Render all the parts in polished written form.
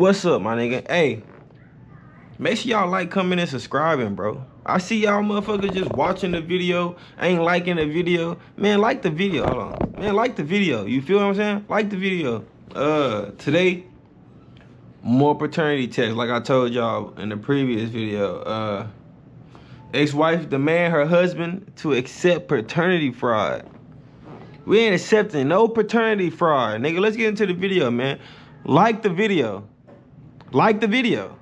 what's up, my nigga? Hey, make sure y'all like, comment, and subscribing, bro. I see y'all motherfuckers just watching the video, ain't liking the video. Man, like the video. Hold on. Man, like the video. You feel what I'm saying? Like the video. Today, more paternity tests, like I told y'all in the previous video. Ex-wife demand her husband to accept paternity fraud. We ain't accepting no paternity fraud. Nigga, let's get into the video, man. Like the video. Like the video.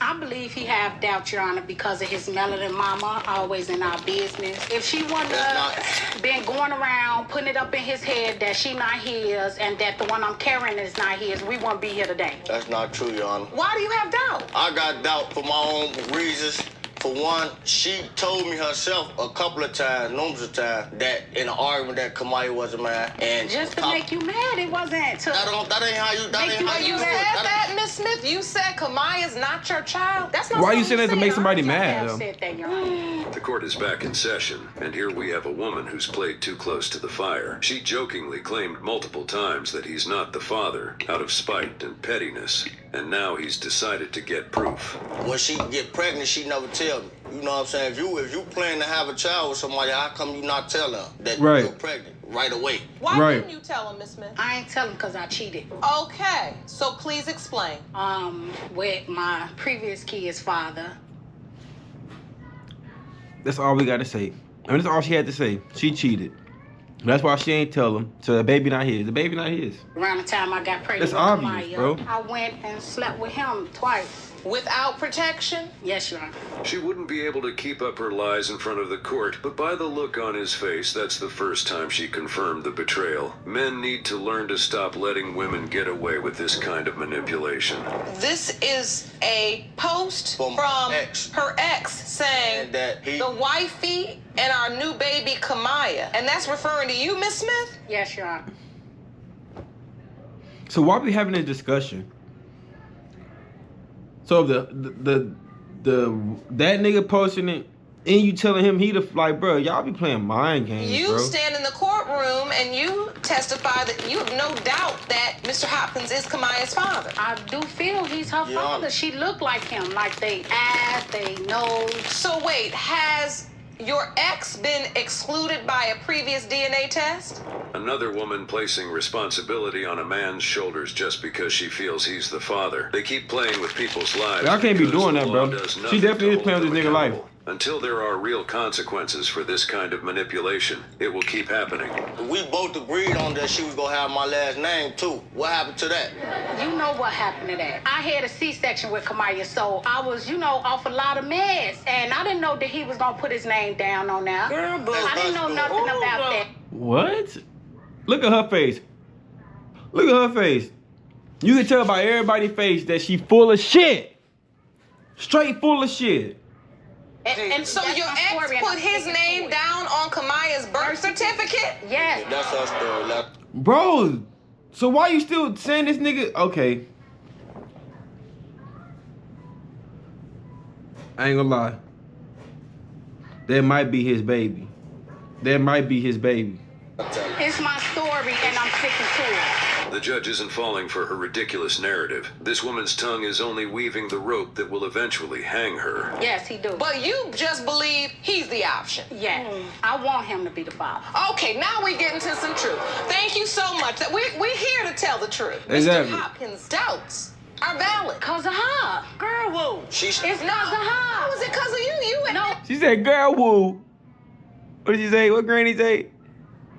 I believe he have doubt, Your Honor, because of his melanin mama always in our business. If she wouldn't have been going around putting it up in his head that she not his and that the one I'm carrying is not his, we wouldn't be here today. That's not true, Your Honor. Why do you have doubt? I got doubt for my own reasons. For one, she told me herself a couple of times, numerous of times, that in an argument that Kamaya wasn't mad. And just to make you mad, it wasn't to... That ain't how you... That ain't how you said that, Miss Smith? You said Kamaya's not your child? That's not why you saying that to make somebody mad, though? Said that, Your Honor. The court is back in session, and here we have a woman who's played too close to the fire. She jokingly claimed multiple times that he's not the father, out of spite and pettiness, and now he's decided to get proof. When she get pregnant, she never tell me. You know what I'm saying? If you plan to have a child with somebody, how come you not tell her that you're pregnant right away? Why didn't you tell him, Miss Smith? I ain't tell him because I cheated. Okay, so please explain. With my previous kid's father. That's all we gotta say. I mean, that's all she had to say. She cheated. That's why she ain't tell him. So the baby not his. The baby not his. Around the time I got pregnant that's with obvious, Kamaya, bro. I went and slept with him twice. Without protection? Yes, Your Honor. She wouldn't be able to keep up her lies in front of the court, but by the look on his face, that's the first time she confirmed the betrayal. Men need to learn to stop letting women get away with this kind of manipulation. This is a post from her ex saying that the wifey and our new baby Kamaya. And that's referring to you, Miss Smith? Yes, Your Honor. So why we having this discussion? So that nigga posting it and you telling him he the like, bro, y'all be playing mind games, you bro. Stand in the courtroom and you testify that you have no doubt that Mr. Hopkins is Kamaya's father. I do feel he's her father. She looked like him, like they eyes, they nose. So wait, has your ex been excluded by a previous DNA test? Another woman placing responsibility on a man's shoulders just because she feels he's the father. They keep playing with people's lives. I can't be doing that, bro. She definitely is playing with this nigga life. Until there are real consequences for this kind of manipulation, it will keep happening. We both agreed on that she was gonna have my last name too. What happened to that? You know what happened to that. I had a C-section with Kamaya, so I was, off a lot of meds. And I didn't know that he was gonna put his name down on that. Girl, I didn't know nothing about that. What? Look at her face. Look at her face. You can tell by everybody's face that she full of shit. Straight full of shit. And so your ex put his name down on Kamaya's birth certificate? Yes. That's her story. Bro, so why you still saying this nigga? Okay. I ain't gonna lie. That might be his baby. That might be his baby. It's my story and I'm sticking to it. The judge isn't falling for her ridiculous narrative. This woman's tongue is only weaving the rope that will eventually hang her. Yes, he do. But you just believe he's the option. Yes. I want him to be the father. Okay, now we get into some truth. Thank you so much. We're here to tell the truth. Exactly. Mr. Hopkins' doubts are valid. Cause of her. Girl, woo. It's cause of her. How is it cause of you? You and She said, girl, woo. What did she say? What Granny say?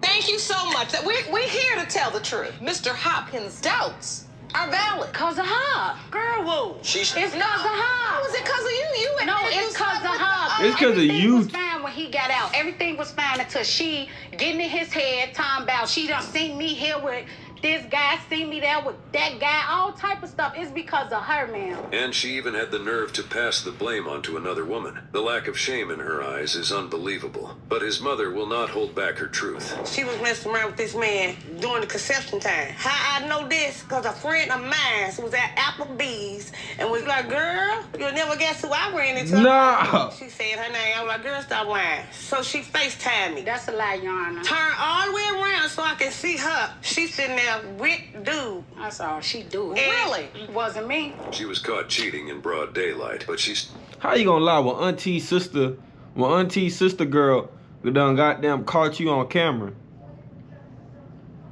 Thank you so much. We're here to tell the truth. Mr. Hopkins' doubts are valid. Cause of her. Girl, woo. It's cause of her. How is it cause of you? You and it's cause of her. It's cause of you. Everything was fine when he got out. Everything was fine until she getting in his head, talking about she done seen me here with this guy, seen me there with that guy, all type of stuff. It's because of her, man. And she even had the nerve to pass the blame onto another woman. The lack of shame in her eyes is unbelievable. But his mother will not hold back her truth. She was messing around with this man during the conception time. How I know this? Because a friend of mine was at Applebee's and was like, girl, you'll never guess who I ran into. No. She said her name. I was like, girl, stop lying. So she FaceTimed me. That's a lie, Your Honor. Turn all the way around so I can see her. She's sitting there ass with dude. That's all she do. Really? It wasn't me. She was caught cheating in broad daylight, but she's... How you gonna lie when auntie's sister girl done goddamn caught you on camera?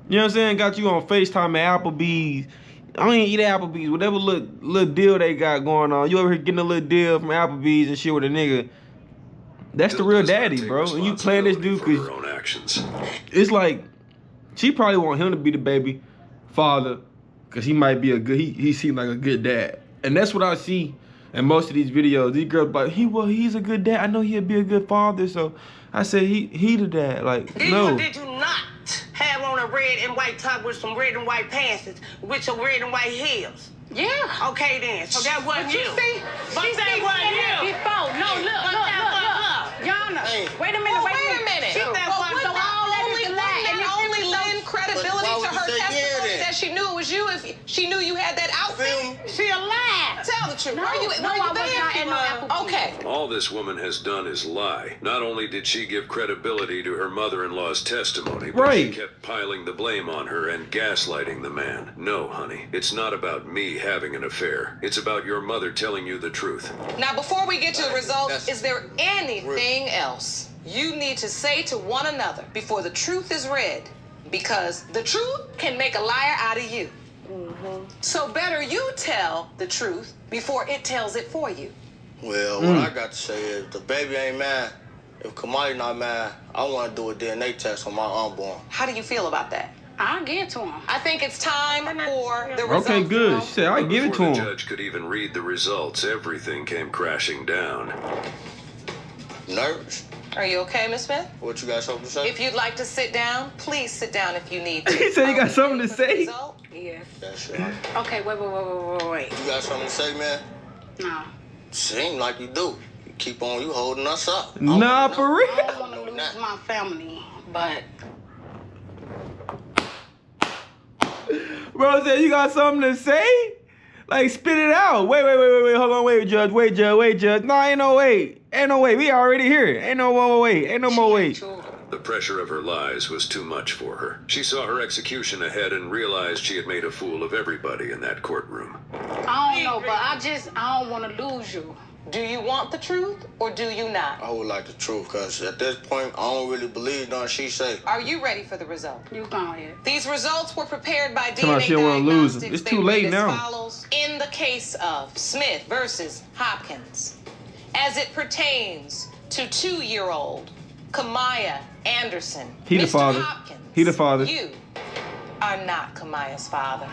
You know what I'm saying? Got you on FaceTime at Applebee's. I don't even eat at Applebee's. Whatever little deal they got going on. You over here getting a little deal from Applebee's and shit with a nigga. That's the real daddy, bro. And you playing this dude because it's like she probably want him to be the baby father because he might be a good. He seemed like a good dad, and that's what I see in most of these videos. These girls like he's a good dad. I know he'll be a good father, so I say he the dad. Like Did no. you or did you not have on a red and white top with some red and white pants with some red and white heels? Yeah. Okay then. So that wasn't But you see, But she that seen wasn't that you. before. No, look. Yana, Hey. wait a minute. Well, wait a minute. She said Well, one, would so all that only, is a wouldn't lie. And that if only you lend credibility why would to you her say yeah testimony then? that she knew it was you if she knew you had that outfit? Feel me? She a lie. Tell the truth. No, Were you no, I was there? not in no Applebee's. Okay. All this woman has done is lie. Not only did she give credibility to her mother-in-law's testimony, but Right. she kept piling the blame on her and gaslighting the man. No, honey, it's not about me having an affair. It's about your mother telling you the truth. Now, before we get to the results, That's- is there anything else you need to say to one another before the truth is read? Because the truth can make a liar out of you. So better you tell the truth before it tells it for you. Well, what I got to say is, the baby ain't mad. If Kamali not mad, I want to do a DNA test on my unborn. How do you feel about that? I'll get to him. I think it's time for the results. Okay, good. She said I But give it to before the him. judge could even read the results, everything came crashing down. Nervous? Are you okay, Miss Smith? What you got something to say? If you'd like to sit down, please sit down if you need to. He said he got Are we something ready to for the say. result? Yes. That shit. Okay, wait. You got something to say, man? No. Seem like you do. You keep on, you holding us up. Nah, for I real. don't want to lose my family, but Bro said you got something to say? Like spit it out. Wait. Hold on, wait, Judge. No, ain't no wait. We already here. Ain't no more wait. Ain't no more wait. The pressure of her lies was too much for her. She saw her execution ahead and realized she had made a fool of everybody in that courtroom. I don't know, but I don't want to lose you. Do you want the truth or do you not? I would like the truth, because at this point, I don't really believe nothing she say. Are you ready for the result? You go ahead. These results were prepared by Come on, DNA she don't wanna lose 'em. Diagnostics. It's too They late read now. as follows. In the case of Smith versus Hopkins, as it pertains to 2-year-old Kamaya Anderson, He the Mr. father. Hopkins, He the father. You are not Kamaya's father.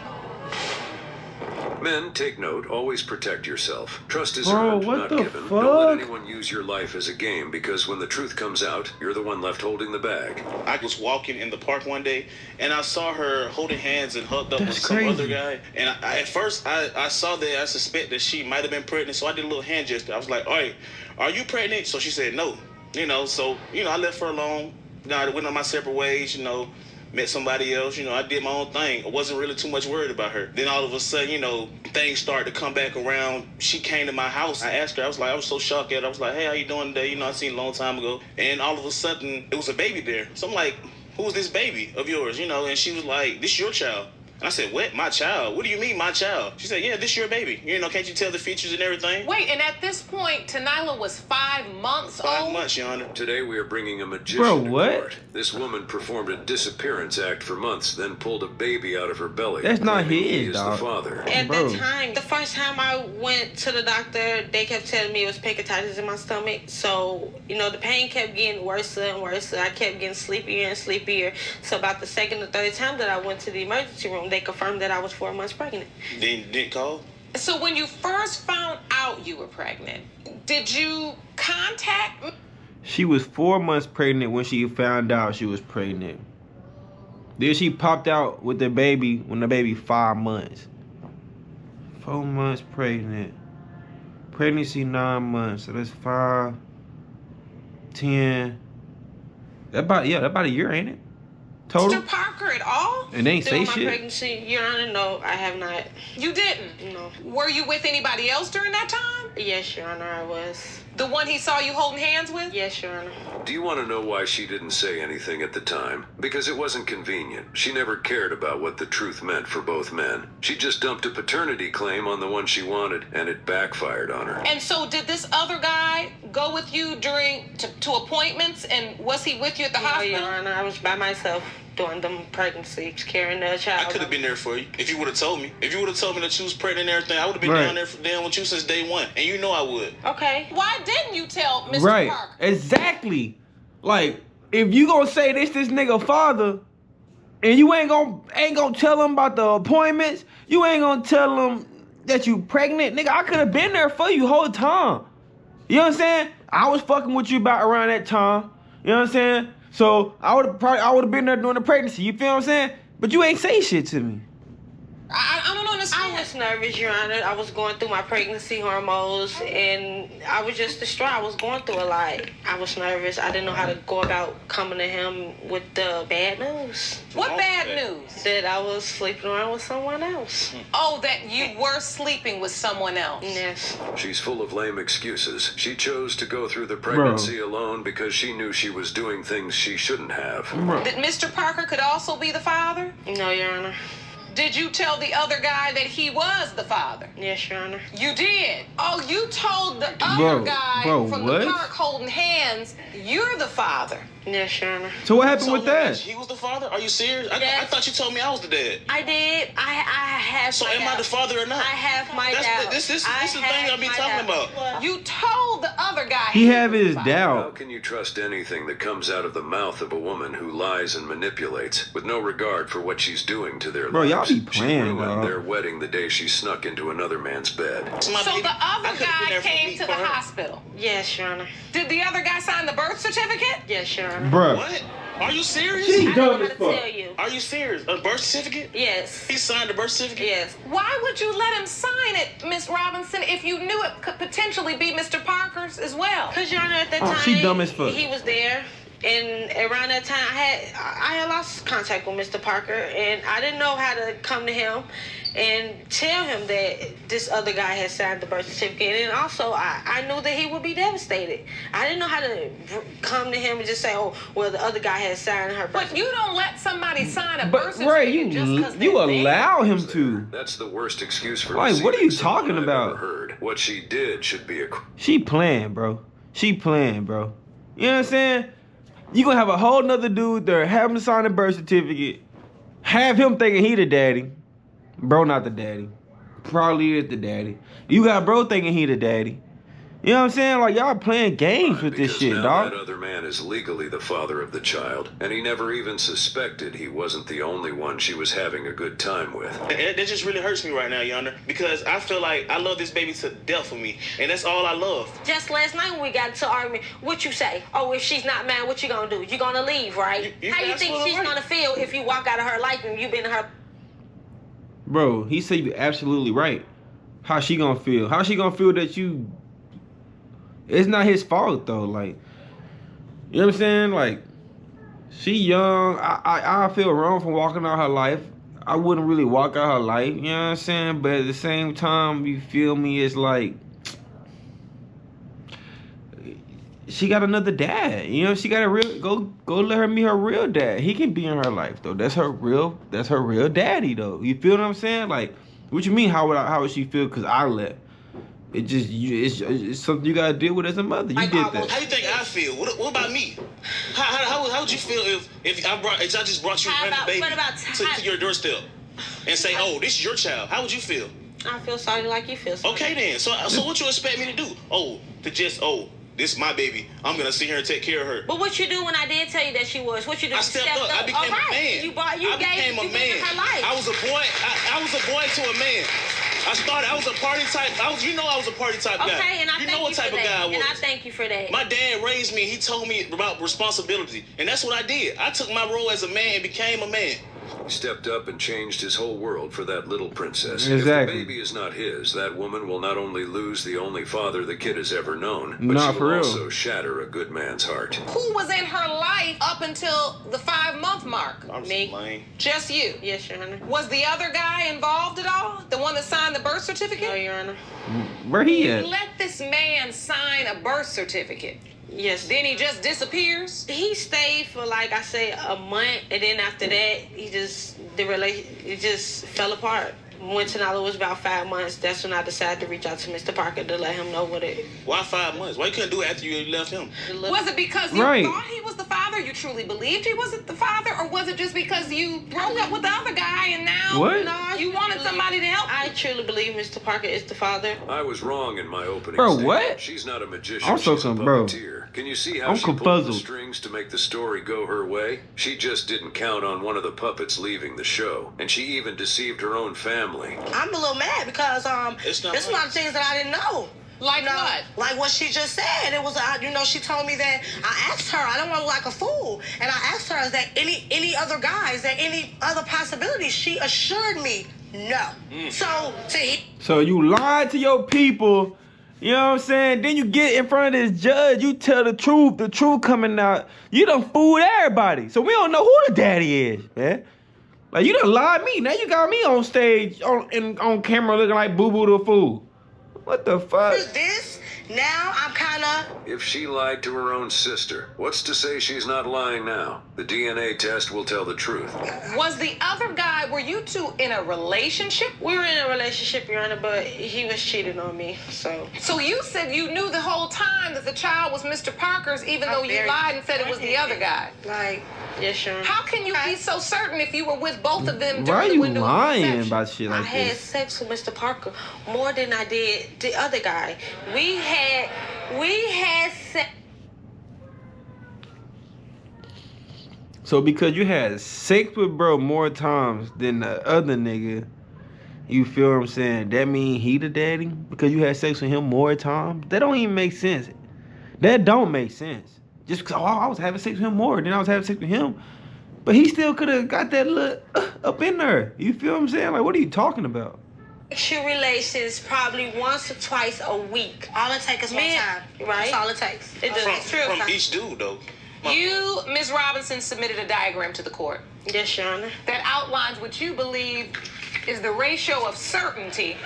Men, take note, always protect yourself. Trust is Bro, earned, what not the given. Don't let fuck? anyone use your life as a game, because when the truth comes out, you're the one left holding the bag. I was walking in the park one day, and I saw her holding hands and hugged up That's with some crazy. other guy. And at first, I saw that I suspect that she might have been pregnant, so I did a little hand gesture. I was like, all right, are you pregnant? So she said no. So, I left her alone. I went on my separate ways, met somebody else, I did my own thing. I wasn't really too much worried about her. Then all of a sudden, things started to come back around. She came to my house. I asked her, I was so shocked at her. I was like, hey, how you doing today? I seen a long time ago. And all of a sudden, it was a baby there. So I'm like, who's this baby of yours? And she was like, this your child. And I said, what? My child? What do you mean, my child? She said, yeah, this your baby. Can't you tell the features and everything? Wait, and at this point, Tanila was 5 months 5 old? months, Your Honor. Today we are bringing a magician Bro, to what? court. This woman performed a disappearance act for months, then pulled a baby out of her belly. That's not claiming his, he is dog. the father. At Bro. that time, the first time I went to the doctor, they kept telling me it was pancreatitis in my stomach. So, the pain kept getting worse and worse. I kept getting sleepier and sleepier. So about the second or third time that I went to the emergency room, they confirmed that I was 4 months pregnant. Didn't call? So when you first found out you were pregnant, did you contact... She was 4 months pregnant when she found out she was pregnant. Then she popped out with the baby when the baby 5 months. 4 months pregnant. Pregnancy 9 months. So that's 5, 10. That about a year, ain't it? Total. Mr. Parker at all? And they ain't say During my shit. pregnancy, Your Honor, no, I have not. You didn't? No. Were you with anybody else during that time? time? Yes, Your Honor, I was. The one he saw you holding hands with? Yes, Your Honor. Do you want to know why she didn't say anything at the time? Because it wasn't convenient. She never cared about what the truth meant for both men. She just dumped a paternity claim on the one she wanted, and it backfired on her. And so did this other guy go with you to appointments, and was he with you at the No, hospital? Your Honor, I was by myself during the pregnancy, carrying the child. I could have been there for you if you would have told me. If you would have told me that you was pregnant and everything, I would have been Right. down there down with you since day one, and you know I would. Okay. Why didn't you tell Mr. Right. Parker? Exactly. Like, if you gonna say this nigga father, and you ain't gonna tell him about the appointments, you ain't gonna tell him that you pregnant, nigga. I could have been there for you whole time. You know what I'm saying? I was fucking with you about around that time. You know what I'm saying? So I would have been there during the pregnancy. You feel what I'm saying? But you ain't say shit to me. I don't understand. I was nervous, Your Honor. I was going through my pregnancy hormones, and I was just distraught. I was going through a lot. I was nervous. I didn't know how to go about coming to him with the bad news. What bad news? That I was sleeping around with someone else. Oh, that you were sleeping with someone else. Yes. She's full of lame excuses. She chose to go through the pregnancy alone because she knew she was doing things she shouldn't have. Bro. That Mr. Parker could also be the father? No, Your Honor. Did you tell the other guy that he was the father? Yes, Your Honor. You did. Oh, you told the other guy from what? the park holding hands, you're the father. Yes, Your Honor. So what happened So with that? He was the father? Are you serious? I Yes. thought you told me I was the dad. I did. I have. So my am I the doubts. father or not? I have my doubts. This is the I thing have I'll be my talking doubts. about. You told the other guy He was have the his father. How doubt. can you trust anything that comes out of the mouth of a woman who lies and manipulates with no regard for what she's doing to their Bro, y'all lives? be playing, She ruined dog. their wedding the day she snuck into another man's bed. It's my So baby. the I other could've been guy there for came me, to the for her. hospital. Yes, Your Honor. Did the other guy sign the birth certificate? Yes, Your Honor. Bruh. What? Are you serious? She I don't dumb know as how to fuck. tell you. Are you serious? A birth certificate? Yes. He signed the birth certificate? Yes. Why would you let him sign it, Miss Robinson, if you knew it could potentially be Mr. Parker's as well? Because, Your Honor, at that Oh, time, she dumb as fuck. he was there. And around that time, I had lost contact with Mr. Parker, and I didn't know how to come to him and tell him that this other guy had signed the birth certificate. And also, I knew that he would be devastated. I didn't know how to come to him and just say, oh, well, the other guy had signed her birth But you don't let somebody sign a birth But certificate Ray, you just because you allow him to. That's the worst excuse for Like, what are you deceiving someone talking I've about? ever heard. What she did should be a She playing, bro. She playing, bro. You know what I'm saying? You gonna have a whole nother dude there, have him sign a birth certificate, have him thinking he the daddy. Bro not the daddy. Probably is the daddy. You got bro thinking he the daddy. You know what I'm saying? Like, y'all playing games with this because shit, now dog. that other man is legally the father of the child, and he never even suspected he wasn't the only one she was having a good time with. That just really hurts me right now, Yonder, because I feel like I love this baby to death for me, and that's all I love. Just last night when we got into argument, what you say? Oh, if she's not mad, what you gonna do? You gonna leave, right? You How you think absolutely she's right. gonna feel if you walk out of her life and you been in her? Bro, he said you absolutely right. How she gonna feel? How she gonna feel that you... It's not his fault, though. Like, you know what I'm saying? Like, she young. I feel wrong for walking out her life. I wouldn't really walk out her life, you know what I'm saying? But at the same time, you feel me, it's like... She got another dad, you know. She got a real go let her meet her real dad. He can be in her life though. That's her real daddy though. You feel what I'm saying? Like, what you mean? How would she feel? Cause I let it just it's something you gotta deal with as a mother. You did that. How you think I feel? What about me? How would you feel if I just brought you a random baby to your doorstep and say, oh, this is your child? How would you feel? I feel sorry like you feel sorry. Okay then. So what you expect me to do? This is my baby. I'm gonna sit here and take care of her. But what you do when I did tell you that she was? What you do? I stepped up. I became a man. You I became a man. Her life. I was a boy. I was a boy to a man. I was a party type. I was a party type guy. Okay, and I you thank know what you type for of that. guy I was. And I thank you for that. My dad raised me. He told me about responsibility, and that's what I did. I took my role as a man and became a man. He stepped up and changed his whole world for that little princess. Exactly. If the baby is not his, that woman will not only lose the only father the kid has ever known, but Nah, she for will real. also shatter a good man's heart. Who was in her life up until the 5-month mark? I'm Me. so lame. Just you. Yes, Your Honor. Was the other guy involved at all? The one that signed the birth certificate? No, Your Honor. Where he You at? let this man sign a birth certificate. Yes. Then he just disappears? He stayed for, like I say, a month, and then after that, it just fell apart. When Tanala was about 5 months, that's when I decided to reach out to Mr. Parker to let him know what it Why 5 months? Why you couldn't do it after you left him? Was it because you Right. thought he was the father? You truly believed he wasn't the father? Or was it just because you broke up with the other guy and now What? you wanted somebody to help I you? truly believe Mr. Parker is the father. I was wrong in my opening Bro, statement. what? She's not a magician, I'm so she's a confused, bro. puppeteer. Can you see how I'm she pulled the confuzzled. strings to make the story go her way? She just didn't count on one of the puppets leaving the show. And she even deceived her own family. I'm a little mad because It's not there's a lot of things that I didn't know. Like You know, what? like what she just said. It was, she told me that I asked her. I don't want to look like a fool, and I asked her, is there any other guys? Is there any other possibilities? She assured me no. So you lied to your people. You know what I'm saying? Then you get in front of this judge. You tell the truth coming out. You done fooled everybody. So we don't know who the daddy is, man. Like, you done lied me. Now you got me on stage, on camera looking like Boo Boo the Fool. What the fuck? this now I'm kind of. If she lied to her own sister, what's to say she's not lying now? The DNA test will tell the truth. Was the other guy, were you two in a relationship? We were in a relationship, Your Honor, but he was cheating on me, so. So you said you knew the whole time that the child was Mr. Parker's, even though you lied and said it was the other guy. Like, Yes, Your Honor. How can you be so certain if you were with both of them Why during are the you window of lying conception? about shit I like had this? sex with Mr. Parker more than I did the other guy. We had sex. So because you had sex with bro more times than the other nigga, you feel what I'm saying? That mean he the daddy? Because you had sex with him more times? That don't even make sense. That don't make sense. Just because I was having sex with him more than I was having sex with him. But he still could have got that look up in there. You feel what I'm saying? Like, what are you talking about? Sexual relations probably once or twice a week. all it takes is one time. Right? That's all it takes. It does. It's true. From each dude, though. You, Ms. Robinson, submitted a diagram to the court Yes, Your Honor. that outlines what you believe is the ratio of certainty,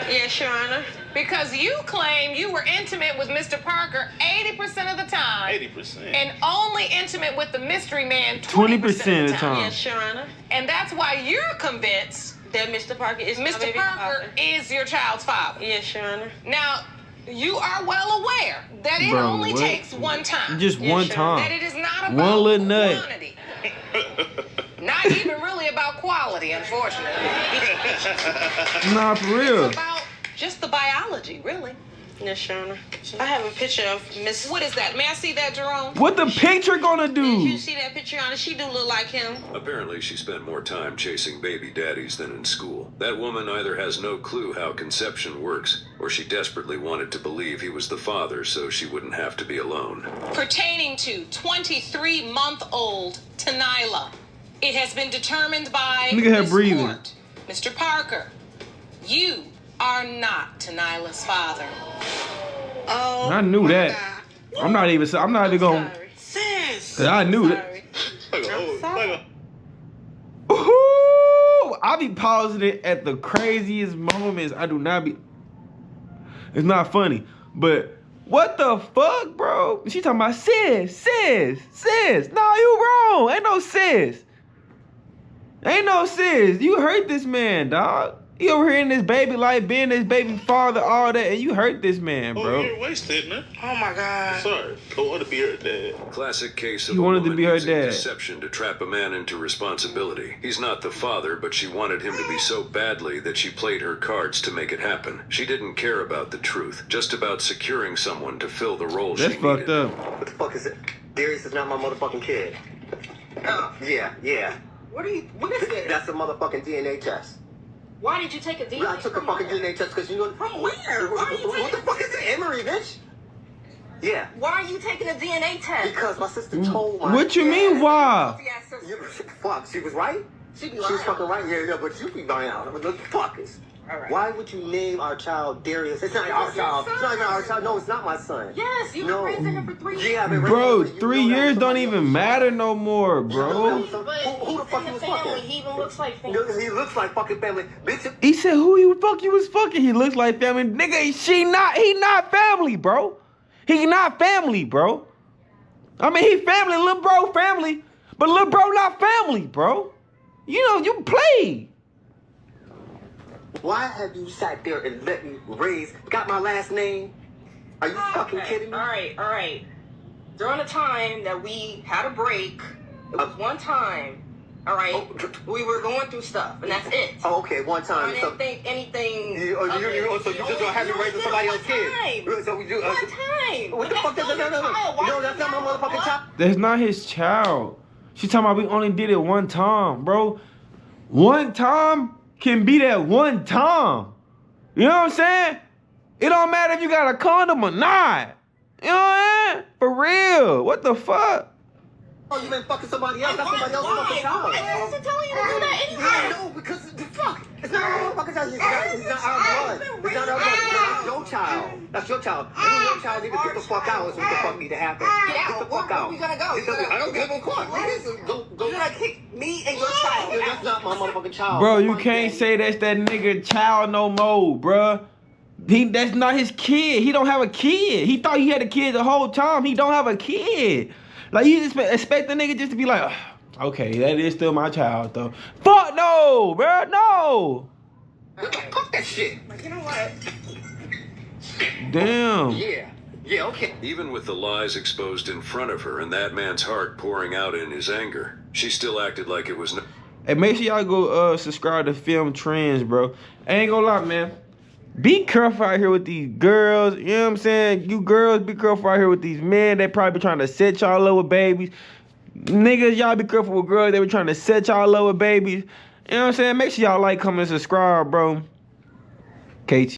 Yes, Your Honor. because you claim you were intimate with Mr. Parker 80% of the time 80%. and only intimate with the mystery man 20% of the time. Yes, Your Honor. And that's why you're convinced That Mr. Parker is my Mr. baby Parker father. is your child's father. Yes, Your Honor. Now, you are well aware that it Bro, only what? takes one time. Just Yeah, one sure. time. That it is not about One little nut. quantity. Not even really about quality, unfortunately. Nah, for real. It's about just the biology, really. Yes, Your Honor. I have a picture of Miss. What is that? May I see that, Jerome? What the picture gonna If do? you see that picture, Your Honor, she do look like him. Apparently, she spent more time chasing baby daddies than in school. That woman either has no clue how conception works, or she desperately wanted to believe he was the father so she wouldn't have to be alone. Pertaining to 23-month-old Tanila, it has been determined by Look at her this breathing. court, Mr. Parker, you are not Tanila's father. Oh, I knew my that. God. I'm not even gonna. Sis. Cause I knew that. Ooh, I be pausing it at the craziest moments. I do not be. It's not funny, but what the fuck, bro? She talking about sis. No, you wrong. Ain't no sis. You hurt this man, dog. You over here in this baby life, being this baby father, all that, and you hurt this man, Oh, bro. you're wasted, man. Oh my God. Sorry. I want to be her dad. Classic case of You a wanted to woman be her using dad. deception to trap a man into responsibility. He's not the father, but she wanted him to be so badly that she played her cards to make it happen. She didn't care about the truth, just about securing someone to fill the role That's she fucked needed. up. What the fuck is it? Darius is not my motherfucking kid. Yeah. What is this? That's a motherfucking DNA test. Why did you take a DNA? I took a fucking DNA test because you know. From where? Why are you What the taking? fuck is it? Emory, bitch. Yeah. Why are you taking a DNA test? Because my sister told my. What you mean, why? Fuck, she was right? She be She was lying. fucking right. Yeah, but you be lying out. What the fuck is? All right. Why would you name our child Darius? It's not our It's your child. It's not even our son. child. No, it's not my son. Yes, you've No. been raising him for 3 years. Yeah, I've been Bro, raising him. You 3 know that years don't somebody even else- matter no more, bro. Who the But fuck in you the was family, fucking? he even looks like family. He looks like fucking family. Bitch, He said who you was fucking. He looks like family. Nigga, he not family, bro. He not family, bro. I mean, he family, little bro family. But little bro not family, bro. You know, you play. why have you sat there and let me got my last name? Are you fucking kidding me? All right. During the time that we had a break, it was one time, all right, we were going through stuff, and that's it. Oh, okay, one I time. didn't think anything. So you just don't have me raising somebody else's kid. So we do. One time. What the fuck? No, that's not my motherfucking child. That's not his child. She talking about we only did it one time, bro. One time can be that one time. You know what I'm saying? It don't matter if you got a condom or not. You know what I'm saying? For real. What the fuck? Oh, you been fucking somebody else. That's somebody else's fucking child. I wasn't telling you to do that anyway. No, because the fuck. It's not our motherfucking child. It's not our blood. It's not our blood. That's your child. That's your child. You and your child need to get the fuck out. Is what the fuck need to happen. Get out. Get the fuck Where out. we gonna go? I don't give a fuck. Go. You're gonna kick me and your child. That's not my motherfucking child. Bro, you can't say that's that nigga child no more, bruh. That's not his kid. He don't have a kid. He thought he had a kid the whole time. He don't have a kid. Like, you just expect the nigga just to be like, okay, that is still my child, though. Fuck no, bruh, no. Fuck that shit. Like, you know what? Damn. Yeah, okay. Even with the lies exposed in front of her and that man's heart pouring out in his anger, she still acted like it was no. Hey, make sure y'all go subscribe to Film Trends, bro. I ain't gonna lie, man. Be careful out here with these girls. You know what I'm saying? You girls, be careful out here with these men. They probably be trying to set y'all up with babies. Niggas, y'all be careful with girls. They be trying to set y'all up with babies. You know what I'm saying? Make sure y'all like, comment, subscribe, bro. KT.